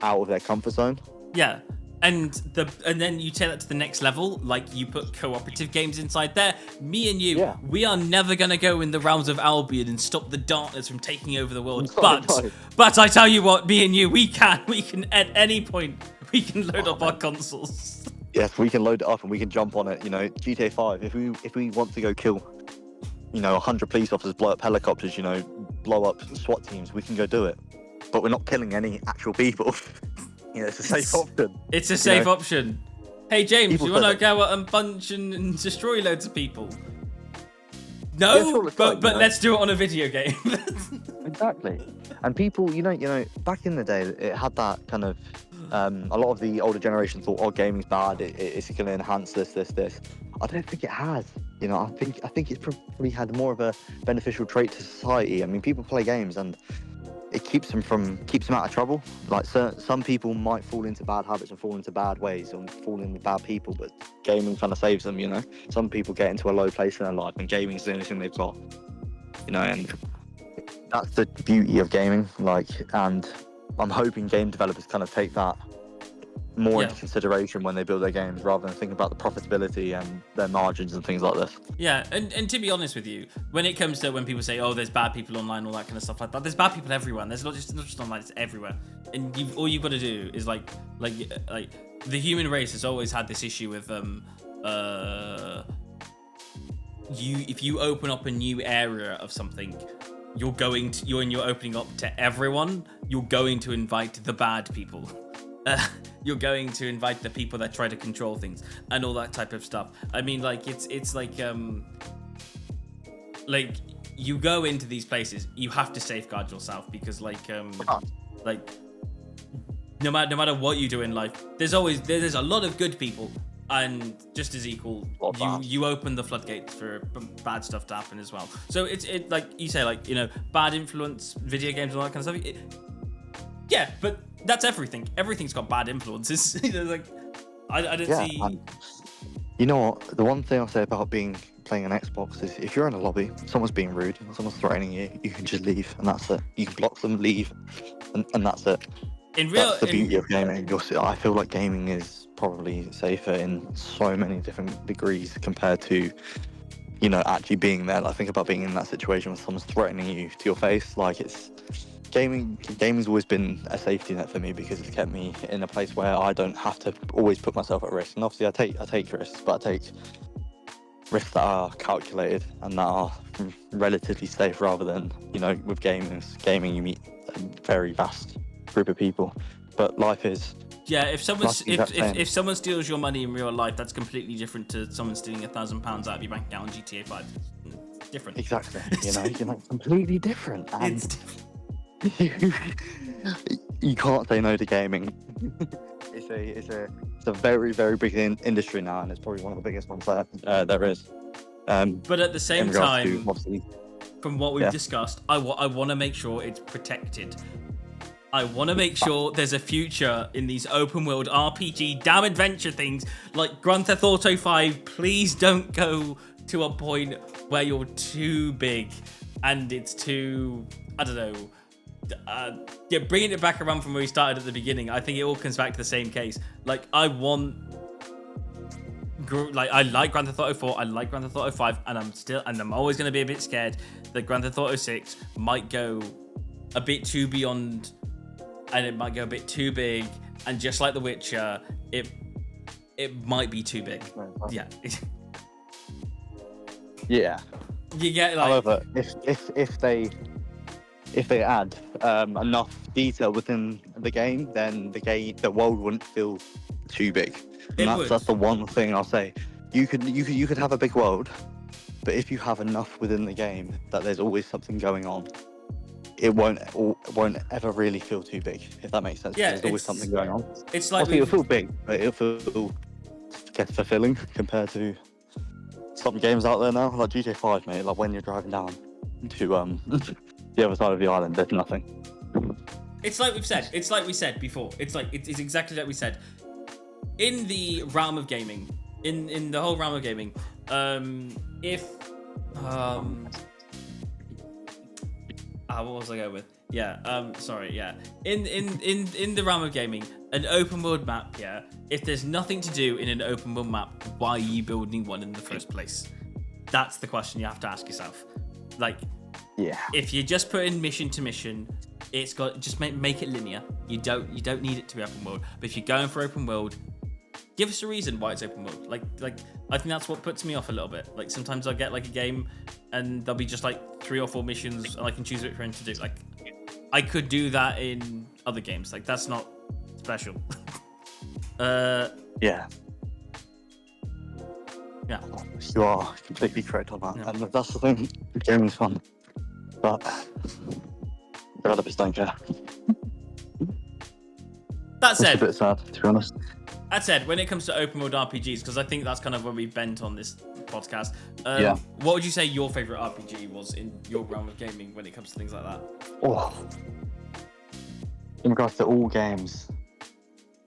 out of their comfort zone. Yeah. And then you take that to the next level, like you put cooperative games inside there. Me and you, we are never going to go in the realms of Albion and stop the darkness from taking over the world. But I tell you what, me and you, we can at any point, we can load up our consoles. Yes, we can load it up and we can jump on it. GTA 5, if we want to go kill 100 police officers, blow up helicopters, blow up SWAT teams, we can go do it. But we're not killing any actual people. It's a safe option. It's a safe option. Hey, James, people, you want to go out and punch and destroy loads of people? No, yeah, sure, but let's do it on a video game. Exactly. And people, back in the day, it had that kind of, a lot of the older generation thought, oh, gaming's bad, it's going to enhance this. I don't think it has. I think it's probably had more of a beneficial trait to society. I mean, people play games and it keeps them out of trouble. Like some people might fall into bad habits and fall into bad ways and fall in with bad people, but gaming kind of saves them. Some people get into a low place in their life and gaming is the only thing they've got. And that's the beauty of gaming. And I'm hoping game developers kind of take that more into consideration when they build their games, rather than thinking about the profitability and their margins and things like this. Yeah, and to be honest with you, when it comes to when people say, oh, there's bad people online, all that kind of stuff like that, there's bad people everywhere. And there's not just online, it's everywhere. And all you've got to do is like the human race has always had this issue with if you open up a new area of something, you're opening up to everyone, you're going to invite the bad people. You're going to invite the people that try to control things and all that type of stuff. I mean, it's like you go into these places, you have to safeguard yourself because no matter what you do in life, there's a lot of good people, and just as equal, you open the floodgates for bad stuff to happen as well. So it's like you say, bad influence, video games, and all that kind of stuff. Yeah, but that's everything. Everything's got bad influences. I don't see. You know what? The one thing I'll say about playing an Xbox is if you're in a lobby, someone's being rude, someone's threatening you, you can just leave, and that's it. You can block them, leave, and that's it. That's the beauty of gaming. I feel like gaming is probably safer in so many different degrees compared to, actually being there. Think about being in that situation where someone's threatening you to your face. Gaming's always been a safety net for me because it's kept me in a place where I don't have to always put myself at risk. And obviously I take risks, but I take risks that are calculated and that are relatively safe, rather than, with gaming you meet a very vast group of people. But life is... Yeah, if someone steals your money in real life, that's completely different to someone stealing £1,000 out of your bank account on GTA 5. It's different. Exactly. Completely different. And it's different. you can't say no to gaming. It's a very, very big industry now, and it's probably one of the biggest ones there is. But at the same in regards to, time, obviously, from what we've discussed, I want to make sure it's protected. I want to make sure there's a future in these open world RPG damn adventure things like Grand Theft Auto 5. Please don't go to a point where you're too big and it's too, I don't know. Bringing it back around from where we started at the beginning, I think it all comes back to the same case. Like, I like Grand Theft Auto 4, I like Grand Theft Auto 5, and I'm always going to be a bit scared that Grand Theft Auto 6 might go a bit too beyond, and it might go a bit too big, and just like The Witcher, it might be too big. Yeah. Yeah. You get like. However, if they add enough detail within the game, then the world wouldn't feel too big. And that's the one thing I'll say. You could have a big world, but if you have enough within the game that there's always something going on, it won't ever really feel too big, if that makes sense. Yeah, there's always something going on. It's like it'll feel big, but it'll feel fulfilling compared to some games out there now, like GTA 5, mate. Like when you're driving down to the other side of the island, there's nothing. It's like we've said. It's like we said before. It's exactly like we said. In the realm of gaming, in the whole realm of gaming, what was I going with? Yeah, sorry, yeah. In the realm of gaming, an open world map, yeah. If there's nothing to do in an open world map, why are you building one in the first place? That's the question you have to ask yourself. Like, yeah. If you just put in mission to mission, it's got just make it linear. You don't need it to be open world. But if you're going for open world, give us a reason why it's open world. Like I think that's what puts me off a little bit. Like sometimes I'll get like a game and there'll be just like 3 or 4 missions and I can choose which one to do. Like I could do that in other games. Like that's not special. Yeah. Yeah. You are completely correct on that. Yeah. And that's the thing, gaming's fun. But developers don't care. That It's said, a bit sad, to be honest. That said, when it comes to open world RPGs, because I think that's kind of where we bent on this podcast. What would you say your favorite RPG was in your realm of gaming when it comes to things like that? Oh. In regards to all games.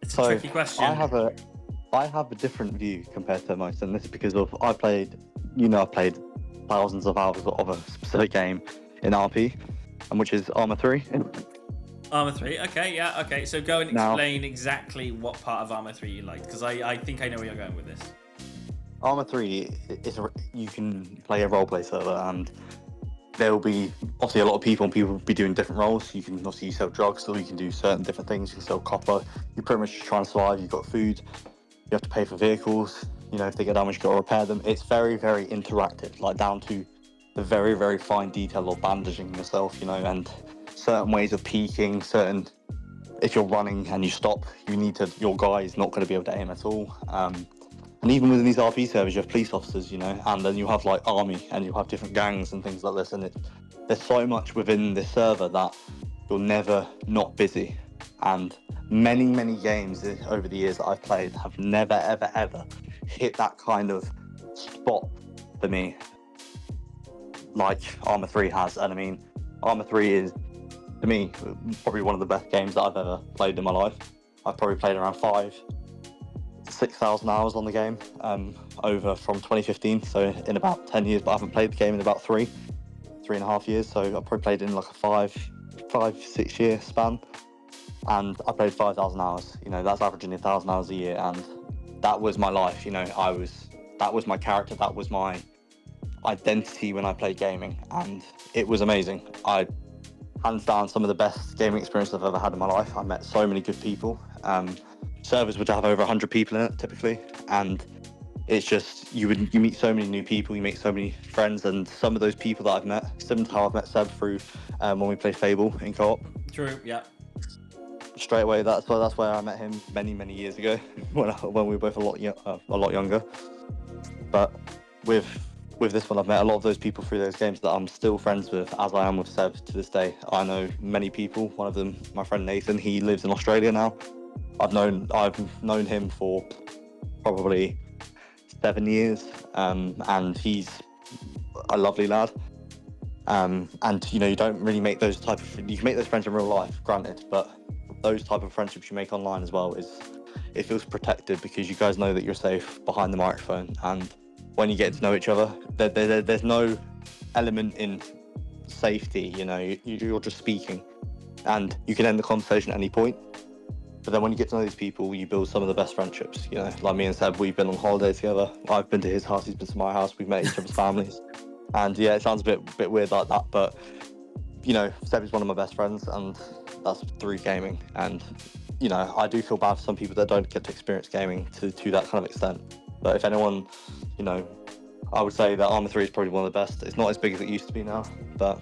It's a tricky question. I have a different view compared to most, and this is because I've played thousands of hours of a specific game in RP, and which is Arma 3. Arma 3, okay, yeah, okay. So go and explain exactly what part of Arma 3 you liked, because I think I know where you're going with this. Arma 3 you can play a roleplay server, and there will be obviously a lot of people, and people will be doing different roles. You can obviously sell drugs, or you can do certain different things. You can sell copper. You're pretty much just trying to survive. You've got food. You have to pay for vehicles. You know, if they get damaged, you've got to repair them. It's very, very interactive, like down to the very, very fine detail of bandaging yourself, you know, and certain ways of peeking, if you're running and you stop, your guy is not going to be able to aim at all. And even within these RP servers, you have police officers, you know, and then you have like army, and you have different gangs and things like this. And there's so much within this server that you're never not busy. And many, many games over the years that I've played have never, ever, ever hit that kind of spot for me like Arma 3 has. And I mean, Arma 3 is, to me, probably one of the best games that I've ever played in my life. I've probably played around 6,000 hours on the game over from 2015, so in about 10 years, but I haven't played the game in about 3.5 years, so I've probably played in like a 5-6 year span, and I played 5,000 hours. You know, that's averaging 1,000 hours a year, and that was my life. You know, that was my character, that was my identity when I played gaming, and it was amazing. Hands down, some of the best gaming experience I've ever had in my life. I met so many good people. Servers would have over 100 people in it typically, and it's just you meet so many new people, you make so many friends, and some of those people that I've met, similar to how I've met Seb through when we played Fable in co-op. True, yeah. Straight away, that's where I met him many years ago when we were both a lot younger. But with with this one, I've met a lot of those people through those games that I'm still friends with, as I am with Seb to this day. I know many people. One of them, my friend Nathan, he lives in Australia now. I've known him for probably 7 years, and he's a lovely lad. And you know, you don't really make those type of, you can make those friends in real life, granted, but those type of friendships you make online as well it feels protected, because you guys know that you're safe behind the microphone, and when you get to know each other, there's no element in safety. You know, you're just speaking, and you can end the conversation at any point. But then when you get to know these people, you build some of the best friendships. You know, like me and Seb, we've been on holiday together. I've been to his house, he's been to my house. We've met each other's families, and yeah, it sounds a bit weird like that, but you know, Seb is one of my best friends, and that's through gaming. And you know, I do feel bad for some people that don't get to experience gaming to that kind of extent. But if anyone, you know, I would say that Arma 3 is probably one of the best. It's not as big as it used to be now, but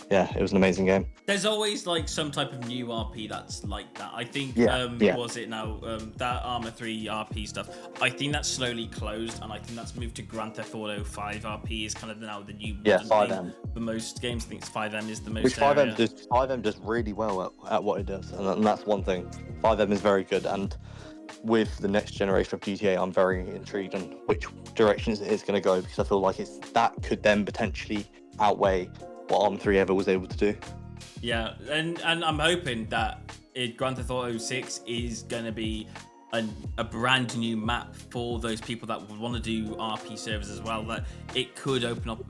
yeah, it was an amazing game. There's always like some type of new RP that's like that. I think was it now that Arma 3 RP stuff, I think that's slowly closed, and I think that's moved to Grand Theft Auto 5 RP is kind of now the new 5M for most games. I think 5M is the most. Which 5M does really well at what it does, and that's one thing. 5M is very good, and with the next generation of GTA, I'm very intrigued on which direction it's going to go, because I feel like that could then potentially outweigh what Arma 3 ever was able to do. Yeah, and I'm hoping that Grand Theft Auto 6 is going to be a brand new map for those people that want to do RP servers as well. That it could open up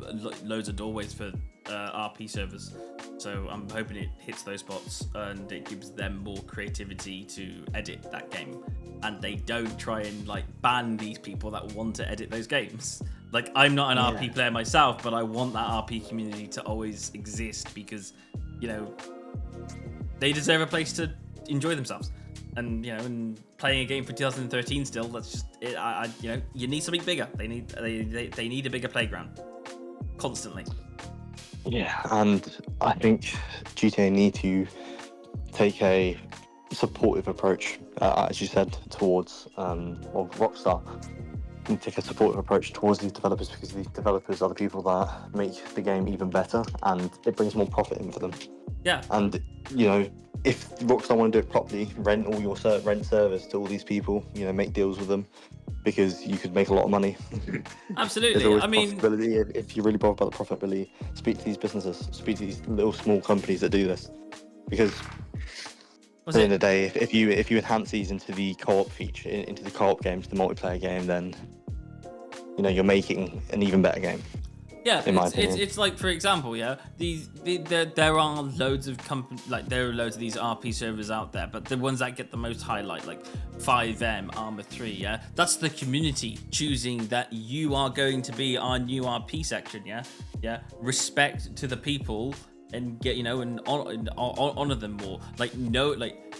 loads of doorways for RP servers. So I'm hoping it hits those spots and it gives them more creativity to edit that game, and they don't try and like ban these people that want to edit those games. Like, I'm not an RP player myself, but I want that RP community to always exist, because you know, they deserve a place to enjoy themselves. And you know, and playing a game for 2013 still, that's just it. You know, you need something bigger. They need a bigger playground constantly. Yeah, and I think GTA need to take a supportive approach, as you said, towards Rockstar. Need to take a supportive approach towards these developers, because these developers are the people that make the game even better, and it brings more profit in for them. Yeah. And you know, if Rockstar want to do it properly, rent all your rent servers to all these people. You know, make deals with them, because you could make a lot of money. Absolutely. There's always I mean, profitability. If you're really bothered about the profitability, speak to these businesses, speak to these little small companies that do this, because at the end of the day, if you enhance these into the co-op feature, into the co-op games, the multiplayer game, then you know, you're making an even better game. Yeah, it's like, for example, yeah, there are loads of there are loads of these RP servers out there, but the ones that get the most highlight, like 5M, Arma 3, yeah, that's the community choosing that you are going to be our new RP section, yeah, respect to the people and get, you know, and honor them more. Like, no, like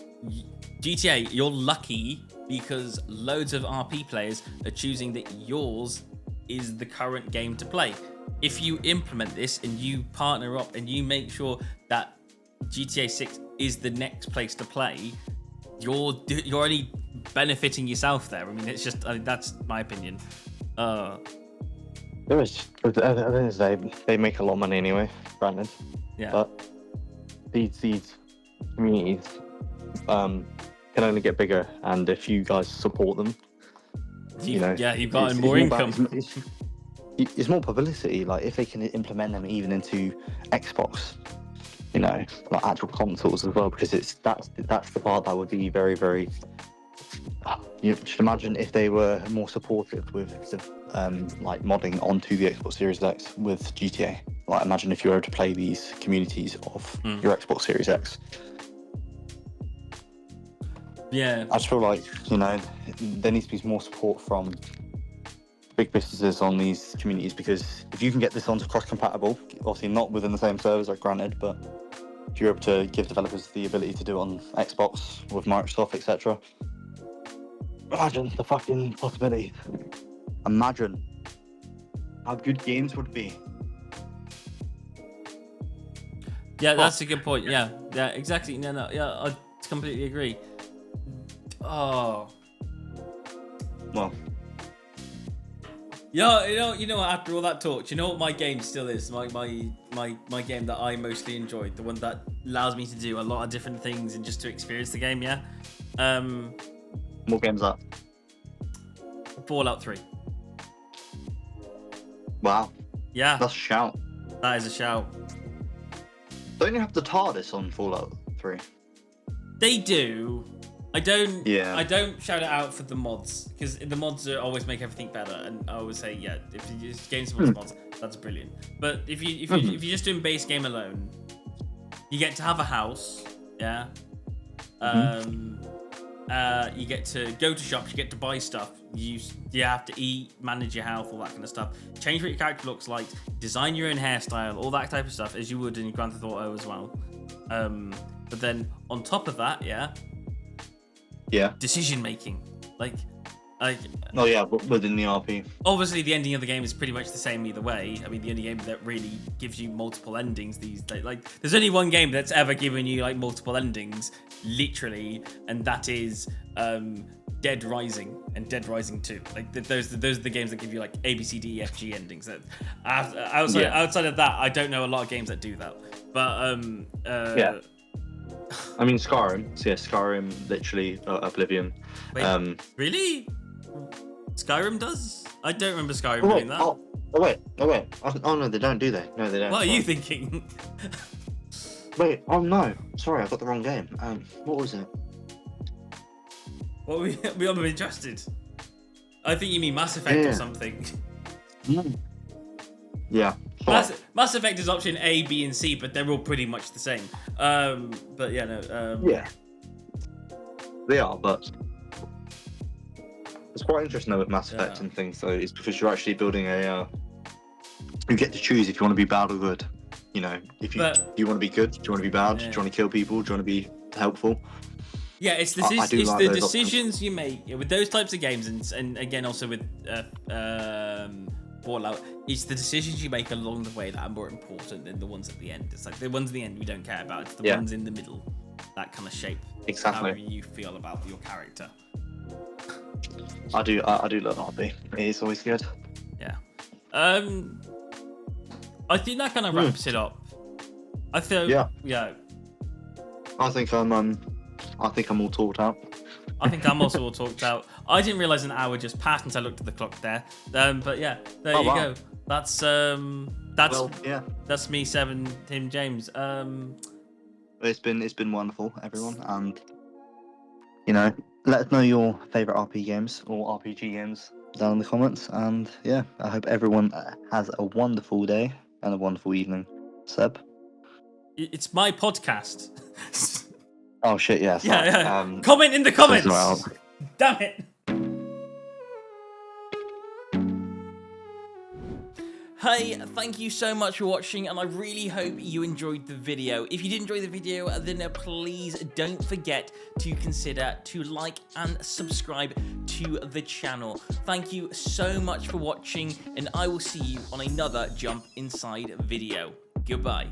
GTA, you're lucky because loads of RP players are choosing that yours is the current game to play. If you implement this and you partner up and you make sure that GTA 6 is the next place to play, you're only benefiting yourself there. I mean, it's just, that's my opinion. At the end of the day, they make a lot of money anyway, granted. Yeah. But these communities can only get bigger, and if you guys support them, you know, you've got more income. It's more publicity. Like, if they can implement them even into Xbox, you know, like actual consoles as well, because that's the part that would be very, very. You should imagine if they were more supportive with like modding onto the Xbox Series X with GTA. Like, imagine if you were to play these communities of your Xbox Series X. Yeah. I just feel like, you know, there needs to be more support from big businesses on these communities, because if you can get this onto cross-compatible, obviously not within the same servers, like, granted, but if you're able to give developers the ability to do it on Xbox with Microsoft, etc. Imagine the fucking possibility. Imagine how good games would be. Yeah, that's a good point. Yeah, exactly. No, yeah, I completely agree. Oh. Well. You know what, after all that talk, you know what my game still is? My game that I mostly enjoyed, the one that allows me to do a lot of different things and just to experience the game, yeah? What game's that? Fallout 3. Wow. Yeah, That's a shout. that is a shout. Don't you have the TARDIS on Fallout 3? They do. I don't. Yeah. I don't shout it out for the mods because the mods always make everything better, and I always say, yeah, if you use games with mods, that's brilliant. But if you're just doing base game alone, you get to have a house, yeah. You get to go to shops, you get to buy stuff, you have to eat, manage your health, all that kind of stuff. Change what your character looks like, design your own hairstyle, all that type of stuff, as you would in Grand Theft Auto as well. But then on top of that, yeah, decision making, like. Oh yeah, within the RP. Obviously, the ending of the game is pretty much the same either way. I mean, the only game that really gives you multiple endings these days, like, there's only one game that's ever given you like multiple endings, literally, and that is Dead Rising and Dead Rising 2. Like, those are the games that give you like A, B, C, D, E, F, G endings. That outside of that, I don't know a lot of games that do that. But yeah. I mean, Skyrim. So yeah, Skyrim, literally Oblivion. Wait, really? Skyrim does? I don't remember Skyrim doing that. Oh wait. Oh no, they don't, do they? No, they don't. What are you thinking? Wait, oh no. Sorry, I got the wrong game. What was it? What we are interested. I think you mean Mass Effect or something. Yeah. Mass Effect is option A, B, and C, but they're all pretty much the same. But yeah, no. Yeah. They are, but it's quite interesting though with Mass Effect and things. So it's because you're actually building a. You get to choose if you want to be bad or good. You know, if you do you want to be good, do you want to be bad, do you want to kill people, do you want to be helpful? Yeah, it's the decisions you make with those types of games, and again also with Fallout. It's the decisions you make along the way that are more important than the ones at the end. It's like the ones at the end we don't care about. It's the ones in the middle that kind of shape how you feel about your character. I do love RP. It is always good. Yeah. I think that kind of wraps it up. I feel. Yeah. I think I'm all talked out. I think I'm also all talked out. I didn't realize an hour just passed until I looked at the clock there. But yeah, there you go. That's me, Seven, Tim, James. It's been wonderful, everyone, and you know, let us know your favorite RP games or RPG games down in the comments. And yeah, I hope everyone has a wonderful day and a wonderful evening. Seb, it's my podcast. Oh shit! Yes. Yeah. Comment in the comments. Damn it. Hey, thank you so much for watching, and I really hope you enjoyed the video. If you did enjoy the video, then please don't forget to consider to like and subscribe to the channel. Thank you so much for watching, and I will see you on another Jump Inside video. Goodbye.